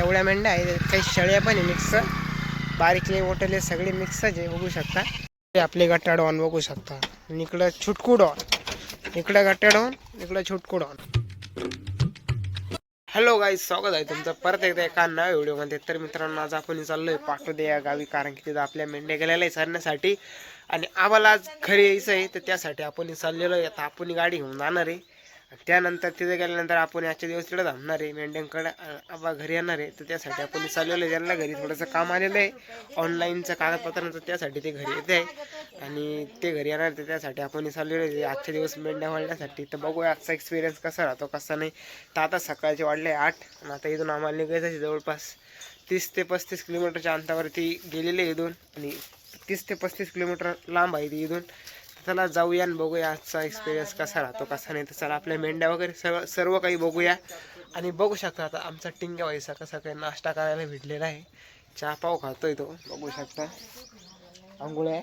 ढवळ्या मेंढ्या आहे, काही शेळ्या पण आहे मिक्स, बारीकले मोठेले सगळे मिक्सच आहे बघू शकता. आपले गट्टा डॉन बघू शकता आणि इकडं छुटकू डॉन, इकडं गट्टा डॉन, इकडं छुटकू डॉन. हॅलो गाईज, स्वागत आहे तुमचं परत एकदा एका नव्या व्हिडिओमध्ये. तर मित्रांनो, आज आपण चाललोय पाटोदे या गावी, कारण की तिथं आपल्या मेंढ्या गेलेल्या आहे चरण्यासाठी आणि आम्हाला आज घरी यायचं आहे. तर त्यासाठी आपण चाललेलो आहे. आता आपण गाडी घेऊन जाणार आहे. त्यानंतर तिथे गेल्यानंतर आपण आजच्या दिवस तिकडे थांबणार आहे, मेंढ्यांकडे आबा घरी येणार आहे. तर त्यासाठी आपण चाललेलो आहे. त्यांना घरी थोडंसं काम आलेलं आहे ऑनलाईनचं कागदपत्रांचं, त्यासाठी ते घरी येते आहे आणि ते घरी येणार. तर त्यासाठी आपण चाललेलो आहे आजच्या दिवस मेंढ्या वाढण्यासाठी. तर बघूया आजचा एक्सपिरियन्स कसा राहतो कसा नाही. तर आता सकाळचे वाढले 8 आणि आता इथून आम्हाला निघायचं जवळपास 30 ते 35 किलोमीटरच्या अंतरावरती गेलेले इथून, आणि 30 ते 35 किलोमीटर लांब आहे ती इथून. चला जाऊया आणि बघूया आजचा एक्सपिरियन्स कसा राहतो कसा नाही. तर चला आपल्या मेंढ्या वगैरे सर्व काही बघूया. आणि बघू शकता आता आमचा टिंग्या व्हायचा कसा काही नाश्ता करायला भेटलेला आहे. चहा पाव खातोय तो बघू शकता. आंघोळ्या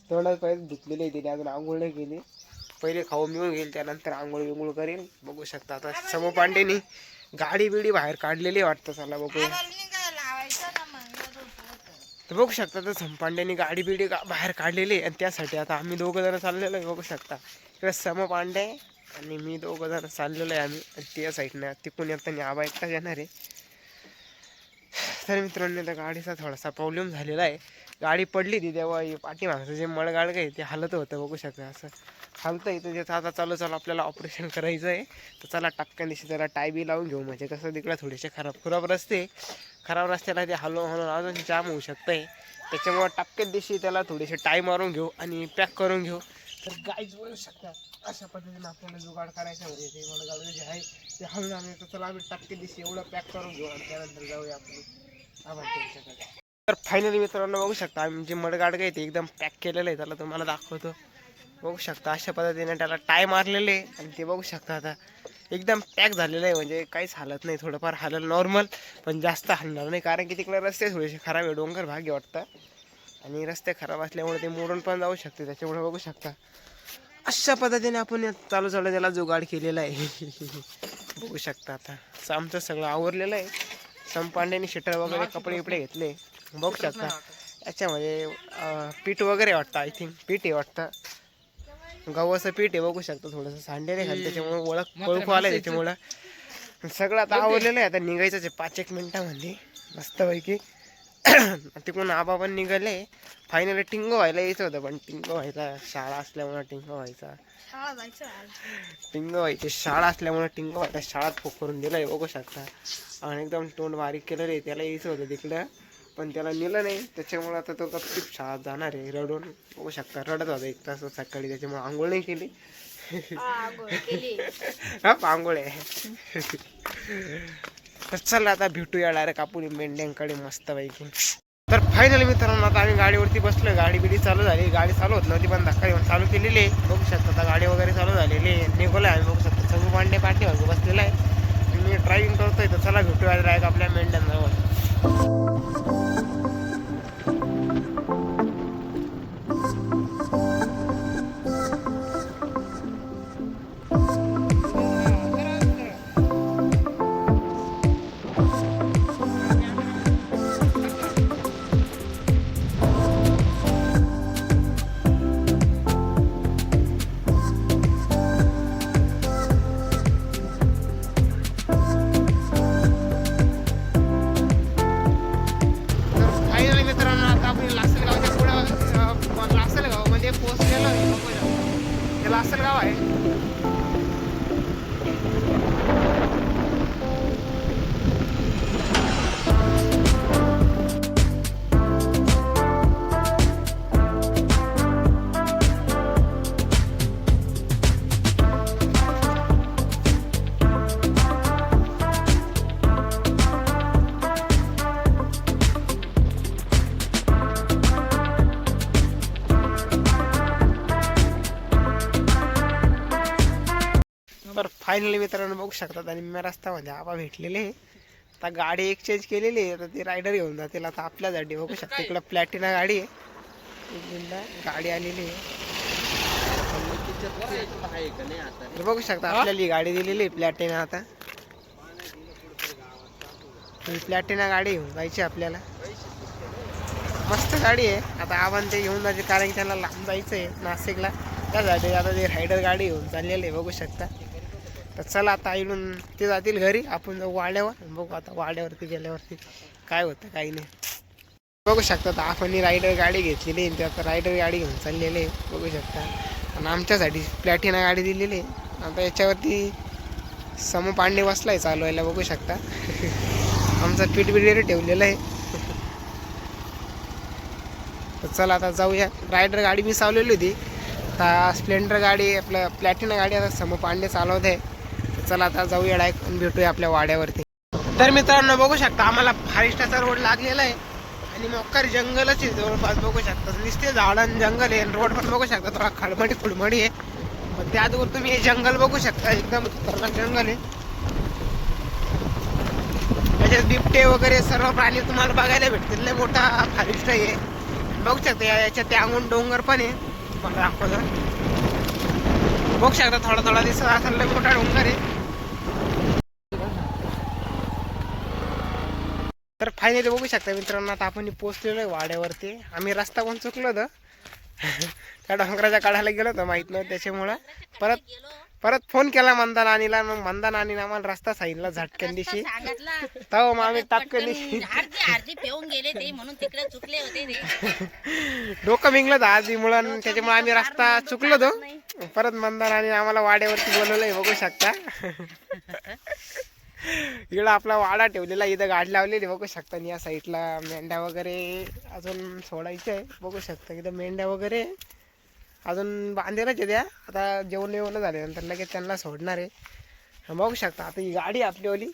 तोंडात पहिले धुतलेली आहे तिने, अजून आंघोळ नाही केली. पहिले खाऊन मिळून घेईल, त्यानंतर आंघोळ विंघोळ करेल. बघू शकता आता समो पांडेनी गाडी बिडी बाहेर काढलेली वाटतं. चला बघूया. तर बघू शकता तर समपांड्याने गाडी बिडी बाहेर काढलेली आणि त्यासाठी आता आम्ही दोघं जण चाललेलो आहे. बघू शकता इकडे समपांडे आणि मी दोघं जण चाललेलो आहे आम्ही. त्या साईडनं तिकून येताना आबा एकटाच येणार आहे. तर मित्रांनो, त्या गाडीचा थोडासा प्रॉब्लेम झालेला आहे. गाडी पडली ती तेव्हा पाठीमागचं जे मळगाड आहे ते हलत होतं. बघू शकता असं हलतं इथं. त्याचं आता चालू आपल्याला ऑपरेशन करायचं आहे. तर चला टपक्यान दिवशी त्याला टाय बी लावून घेऊ, म्हणजे कसं तिकडे थोडेसे खराब रस्त्याला ते हलवून अजून जाम होऊ शकतं आहे. त्याच्यामुळं टपक्यात दिवशी त्याला थोडेसे टाय मारून घेऊ आणि पॅक करून घेऊ. तर गाईज बोलू शकता अशा पद्धतीने आपल्याला जुगाड करायचं म्हणजे ते मळगाड जे आहे ते हलून आणले. तर चला आम्ही टपक्यात दिवशी एवढं पॅक करून घेऊ आणि त्यानंतर जाऊया आपण. तर फायनली मित्रांनो बघू शकता आम्ही जे मडगाड आहे ते एकदम पॅक केलेलं आहे. त्याला तुम्हाला दाखवतो. बघू शकता अशा पद्धतीने त्याला टाय मारलेले आहे आणि ते बघू शकता आता एकदम पॅक झालेलं आहे, म्हणजे काहीच हालत नाही. थोडंफार हालल नॉर्मल, पण जास्त हलणार नाही, कारण की तिकडे रस्ते थोडेसे खराब आहे. डोंगर भाग वाटतं आणि रस्ते खराब असल्यामुळे ते मोडून पण जाऊ शकते. त्याच्यामुळे बघू शकता अशा पद्धतीने आपण चालू त्याला जुगाड केलेला आहे. बघू शकता आता आमचं सगळं आवरलेलं आहे. समपांड्याने शटर वगैरे कपडे बिपडे घेतले. बघू शकता याच्यामध्ये पीठ वगैरे वाटतं, आय थिंक पीठ आहे वाटतं, गव्हाचं पीठ आहे. बघू शकता थोडंसं सांडे खाली, त्याच्यामुळे ओळखू आलं. त्याच्यामुळं सगळं आता आवडलेलं आहे. आता निघायचंच आहे 5-1 मिनिटामध्ये मस्तपैकी. तिकडून आबा पण निघाले. फायनली टिंगो व्हायला यायचं होतं, पण टिंगो व्हायचा शाळा असल्यामुळे टिंगो व्हायची शाळात फोक करून दिलं आहे. बघू शकता आणि एकदम तोंड बारीक केलेलं आहे. त्याला यायचं होतं तिकडं, पण त्याला नेलं नाही. त्याच्यामुळे आता तो गपचूप शाळेत जाणार आहे रडून. बघू शकता रडत होता 1 तास सकाळी, त्याच्यामुळे आंघोळ नाही केली. हा आंघोळ आहे. तर चला आता भेटूया डायरेक्ट आपण मेंढ्यांकडे मस्तपैकी. तर फायनली मित्रांनो आता आम्ही गाडीवरती बसलो. गाडी बिडी चालू झाली. गाडी चालू होत नव्हती पण धक्का येऊन चालू केलेली आहे. बघू शकता आता गाडी वगैरे चालू झालेली आहे. निघालो आम्ही. बघू शकता सगळं पांडे पाठीमागे बसलेला आहे. मी ड्रायव्हिंग करतोय. तर चला भेटूया डायरेक्ट आपल्या मेंढ्यांजवळ. लासल गाव आहे. तर फायनली मित्रांनो बघू शकतात आणि मी रस्त्यामध्ये आबा भेटलेले. आता गाडी एक्सचेंज केलेली आहे. आता ती रायडर घेऊन जातील आता आपल्यासाठी. बघू शकता इकडं प्लॅटिना गाडी आहे. गाडी आलेली आहे. बघू शकता आपल्याला ही गाडी दिलेली आहे प्लॅटिना. आता ही प्लॅटिना गाडी घेऊन जायची आपल्याला. मस्त गाडी आहे. आता आपण ते घेऊन जायचे कारण की त्यांना लांब जायचं आहे नाशिकला. त्यासाठी आता ते रायडर गाडी घेऊन चाललेले बघू शकता. तर चला आता इकडून ते जातील घरी, आपण जाऊ वाड्यावर. बघू आता वाड्यावरती गेल्यावरती काय होतं काही नाही. बघू शकता आता आपण ही रायडर गाडी घेतलेली आहे. ते आता रायडर गाडी घेऊन चाललेले आहे बघू शकता. आणि आमच्यासाठी प्लॅटिना गाडी दिलेली आहे. आता याच्यावरती समपांडे बसलाय चालवायला बघू शकता. आमचा पीठ बिडे ठेवलेलं आहे. तर चला आता जाऊया. रायडर गाडी मी चालवली होती. आता स्प्लेंडर गाडी आपलं प्लॅटिना गाडी आता समपांडे चालवत आहे. तर चला आता जाऊया डायरेक्ट आणि भेटूया आपल्या वाड्यावरती. तर मित्रांनो बघू शकता आम्हाला फारिस्टाचा रोड लागलेला आहे आणि मोक्कार जंगलच आहे जवळपास बघू शकता. नुसते झाडं जंगल आहे. रोड पण बघू शकता थोडा खुडमडी आहे. पण त्याचवर तुम्ही हे जंगल बघू शकता एकदम खतरनाक जंगल आहे. त्याच्यात बिबटे वगैरे सर्व प्राणी तुम्हाला बघायला भेटतील. लय मोठा फारिस्ट आहे बघू शकता. याच्यात ते अंगून डोंगर पण आहे मला दाखवलं बघू शकता. थोडा थोडा दिसत असेल लय मोठा डोंगर आहे. तर फायनली बघू शकता मित्रांनो आता आपण पोहोचलेलो आहे वाड्यावरती. आम्ही रस्ता पण चुकलो होतं. त्या डोंगराच्या काढायला गेलो होतो माहित नव्हतं त्याच्यामुळं परत फोन केला मंदा नानीला. मग मंदा नानीने आम्हाला रस्ता सांगितला झटक्यान दिवशी. तेव्हा मग आम्ही टापकन डोकं मिंगलं आधीमुळं त्याच्यामुळे आम्ही रस्ता चुकलो होतो. परत मंदा नानीने आम्हाला वाड्यावरती बोलवलंय बघू शकता. इकडं आपला वाडा ठेवलेला इथं गाडी लावलेली बघू शकता. या साईडला मेंढ्या वगैरे अजून सोडायचं आहे बघू शकता. इथं मेंढ्या वगैरे अजून बांधलेलंच आहे. त्या आता जेवण झाल्यानंतर लगेच त्यांना सोडणार आहे बघू शकता. आता ही गाडी आपली ओली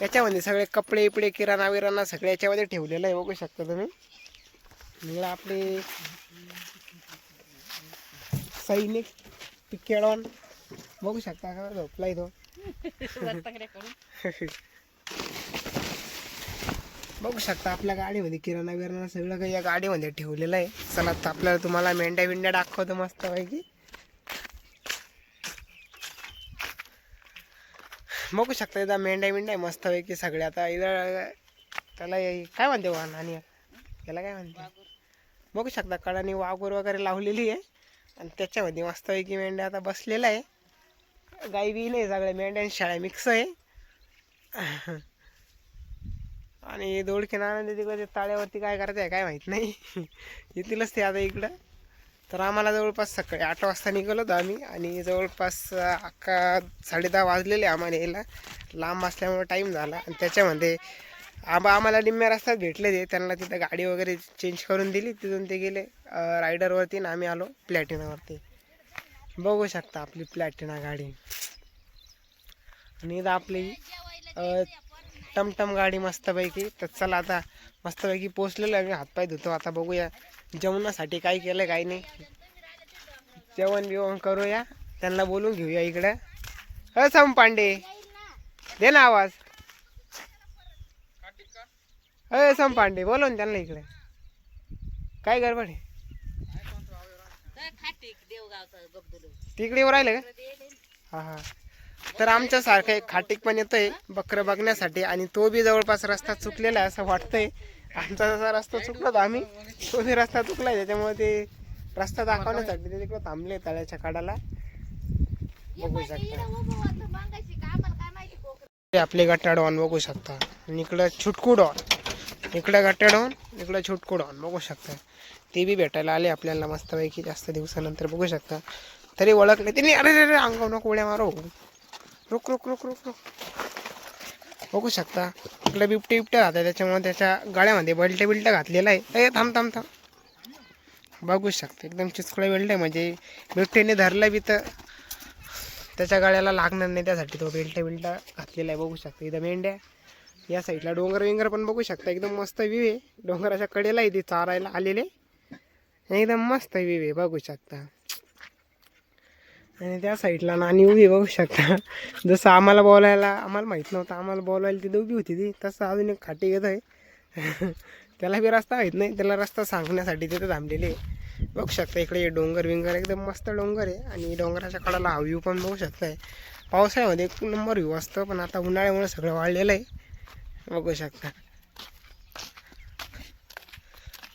याच्यामध्ये सगळे कपडे इपडे किराणा विराणा सगळे याच्यामध्ये ठेवलेलं आहे बघू शकता तुम्ही. इकडं आपले सैनिक पिकेडॉन बघू शकता का झोपलाय तो. बघू शकता आपल्या गाडीमध्ये किराणा विराणा सगळं काही या गाडीमध्ये ठेवलेलं आहे. चला आता आपल्याला तुम्हाला मेंढ्या बिंड्या दाखवतो मस्त पैकी बघू शकता. इथं मेंढ्या बिंड्या मस्त पैकी सगळ्या. आता इथं त्याला काय म्हणते वाहन आणि याला काय म्हणते बघू शकता. कडाने वाघूर वगैरे लावलेली आहे आणि त्याच्यामध्ये मस्त पैकी मेंढ्या आता बसलेला आहे. गाई बी नाही सगळ्या मेंढ्या शाळा मिक्स आहे. आणि दोडके नाना तिकडे ताळ्यावरती काय करते आहे काय माहीत नाही. येतीलच ते आता इकडं. तर आम्हाला जवळपास सकाळी 8 वाजता निघालो होतो आम्ही आणि जवळपास 10:30 वाजलेले आम्हाला यायला. लांब असल्यामुळे टाईम झाला आणि त्याच्यामध्ये आम्हाला निम्म्या रस्त्यात भेटले ते. त्यांना तिथं गाडी वगैरे चेंज करून दिली. तिथून ते गेले रायडरवरती आणि आम्ही आलो प्लॅटिनावरती बघू शकता. आपली प्लॅटिना गाडी आणि इथं आपली टमटम गाडी मस्तपैकी. तर चला आता मस्तपैकी पोचलेलं आहे. हातपाय धुतो आता. बघूया जेवणासाठी काय केलं काही नाही. जेवण बिवण करूया. त्यांना बोलून घेऊया इकडं. समपांडे दे ना आवाज. समपांडे बोलव त्यांना इकडे. काय गडबड आहे तिकडे येऊ राहिलं का. हा. तर आमच्यासारखं एक खाटीक पण येतोय बकरं बघण्यासाठी आणि तो बी जवळपास रस्ता चुकलेला आहे असं वाटतंय. आमचा जसा रस्ता चुकला होता आम्ही तो बी रस्ता चुकलाय. त्याच्यामुळे ते रस्ता दाखवण्यासाठी ते तिकडे थांबले तळ्याच्या काढाला बघू शकता. आपले गट्टा डॉन बघू शकता. इकडं छुटकू डॉन, इकडं गट्टा डॉन, इकडं छुटकू डॉन बघू शकता. ते बी भेटायला आले आपल्याला मस्तपैकी जास्त दिवसानंतर बघू शकता. तरी ओळखले त्यांनी. अरे अरे अंगावर नको उड्या मारो. रुक रुक रुक रुक रुक बघू शकता. इकडे बिबटे राहतात त्याच्यामुळे त्याच्या गाड्यामध्ये बेल्ट घातलेला आहे. थांब थांब थांब बघू शकता. एकदम चिचकुळा बेल्ट आहे म्हणजे बिबटेने धरला बी तर त्याच्या गाड्याला लागणार नाही त्यासाठी तो बेल्ट घातलेला आहे बघू शकता. इथं मेंढ्या या साईडला डोंगर विंगर पण बघू शकता. एकदम मस्त व्ह्यू आहे. डोंगराच्या कडेला इथे चारायला आलेले एकदम मस्त व्ह्यू आहे बघू शकता. आणि त्या साईडला नानी उभी बघू शकता. जसं आम्हाला माहीत नव्हतं आम्हाला बोलायला ती उभी होती ती तसं अजून एक खाटी येत आहे. त्याला बी रस्ता माहीत नाही. त्याला रस्ता सांगण्यासाठी तिथे थांबलेले बघू शकता. इकडे डोंगर विंगर एकदम मस्त डोंगर आहे आणि डोंगराच्या कडाला हा व्ह्यू पण बघू शकताय. पावसाळ्यामध्ये एक नंबर व्ह्यू असतं पण आता उन्हाळ्यामुळे सगळं वाळलेलं आहे बघू शकता.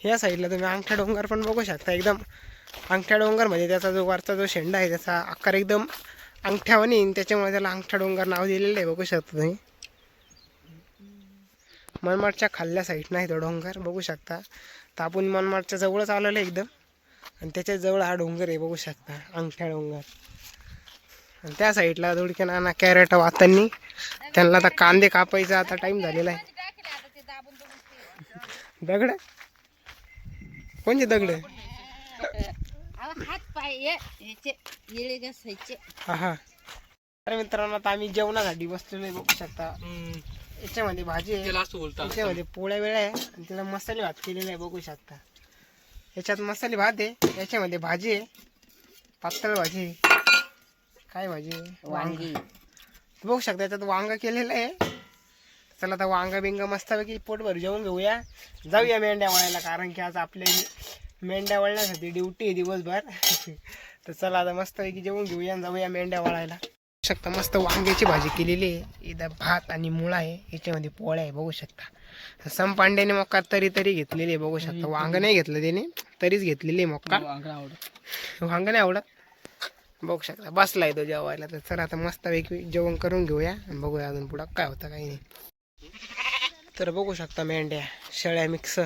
ह्या साईडला तुम्ही अंगठा डोंगर पण बघू शकता. एकदम अंगठा डोंगरमध्ये त्याचा जो वरचा जो शेंडा आहे त्याचा आकार एकदम अंगठ्यावानी येईन, त्याच्यामुळे त्याला अंगठा डोंगर नाव दिलेलं आहे. बघू शकता तुम्ही. मनमाडच्या खाल्ल्या साईडनं आहे तो डोंगर बघू शकता. तर आपण मनमाडच्या जवळच आलेलो आहे एकदम, आणि त्याच्या जवळ हा डोंगर आहे बघू शकता, अंगठा डोंगर. आणि त्या साईडला दोडके नाना कॅरेट वातांनी त्यांना आता कांदे कापायचा आता टाइम झालेला आहे. दगड कोणते दगड? हा. तर मित्रांनो आता आम्ही जेवणासाठी बसलेलो आहे बघू शकता. याच्यामध्ये भाजी आहे, याच्यामध्ये पोळ्या वेळा आहे, आणि त्याला मसाले भात केलेला आहे बघू शकता. याच्यात मसाले भात आहे, याच्यामध्ये भाजी आहे, पातळ भाजी आहे. काय भाजी आहे? वांगी बघू शकता. याच्यात वांगा केलेलं आहे. चला आता वांगा बिंगा मस्तपैकी पोटभर जेवून घेऊया, जाऊया मेंढ्या वळायला, कारण की आज आपल्या मेंढ्या वळण्यासाठी ड्युटी आहे दिवसभर. तर चला आता मस्तपैकी जेवून घेऊया आणि जाऊया मेंढ्या वळायला. शकता मस्त वांग्याची भाजी केलेली आहे, इथं भात आणि मुळा आहे, याच्यामध्ये पोळ्या आहे बघू शकता. संपांड्याने मक्का तरी घेतलेली आहे बघू शकता. वांग नाही घेतलं त्याने, तरीच घेतलेली आहे मक्का. वांग नाही आवडत बघू शकता. बसलाय तो जेवायला. तर चला आता मस्तपैकी जेवण करून घेऊया आणि बघूया अजून पुढं काय होतं काही नाही. तर बघू शकता मेंढ्या शेळ्या मिक्स.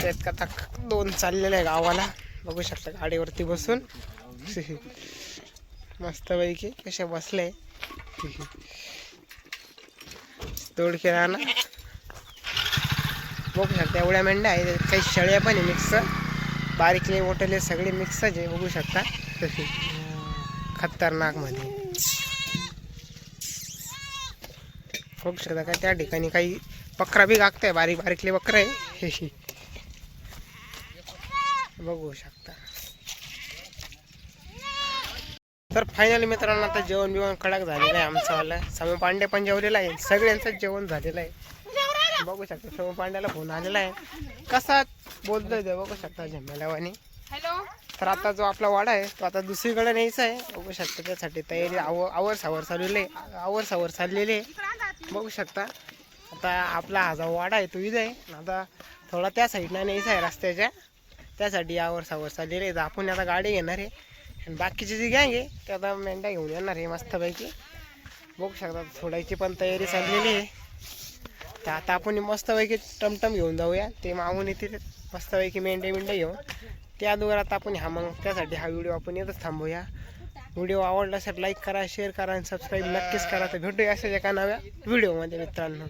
त्यात आता 2 चाललेलं आहे गावाला बघू शकता, गाडीवरती बसून मस्तपैकी कशा बसले. दोडके राहणार बघू शकता. एवढ्या मेंढ्या आहेत, काही शेळ्या पण आहे मिक्स, बारीकले मोठेले सगळे मिक्सच आहे बघू शकता. खतरनाक मध्ये बघू शकता. काय त्या ठिकाणी काही बकरा बी गागताय, बारीक बारीकले बकरा आहे बघू शकता. तर फायनली मित्रांनो आता जेवण बिवण कडक झालेलं आहे आमचं वाला. समू पांडे पण जेवलेला आहे, सगळ्यांचंच जेवण झालेलं आहे बघू शकता. समू पांड्याला फोन आलेला आहे, कसा बोलतोय ते बघू शकता झमेलावानी. तर आता जो आपला वाडा आहे तो आता दुसरीकडे न्यायचा आहे बघू शकता. त्यासाठी तयारी आवर सावर चाललेली आहे बघू शकता. आता आपला हा जो वाडा आहे तो इथं आहे, आता थोडा त्या साईडला न्यायचा आहे रस्त्याच्या, त्यासाठी आवर सावर चाललेली आहे. तर आपण आता गाडी घेणार आहे, आणि बाकीची जी गँग आहे ते आता मेंढ्या घेऊन येणार आहे मस्तपैकी बघू शकता. सोडायची पण तयारी चाललेली आहे. तर आता आपण मस्तपैकी टमटम घेऊन जाऊया, ते मागून येतील मस्तपैकी मेंढ्या घेऊन. त्या दोघात आपण मग त्यासाठी हा व्हिडिओ आपण येतच थांबूया. व्हिडिओ आवडला असेल लाईक करा, शेअर करा आणि सबस्क्राईब नक्कीच करा. तर भेटूया अशाच एका नव्या व्हिडिओमध्ये मित्रांनो.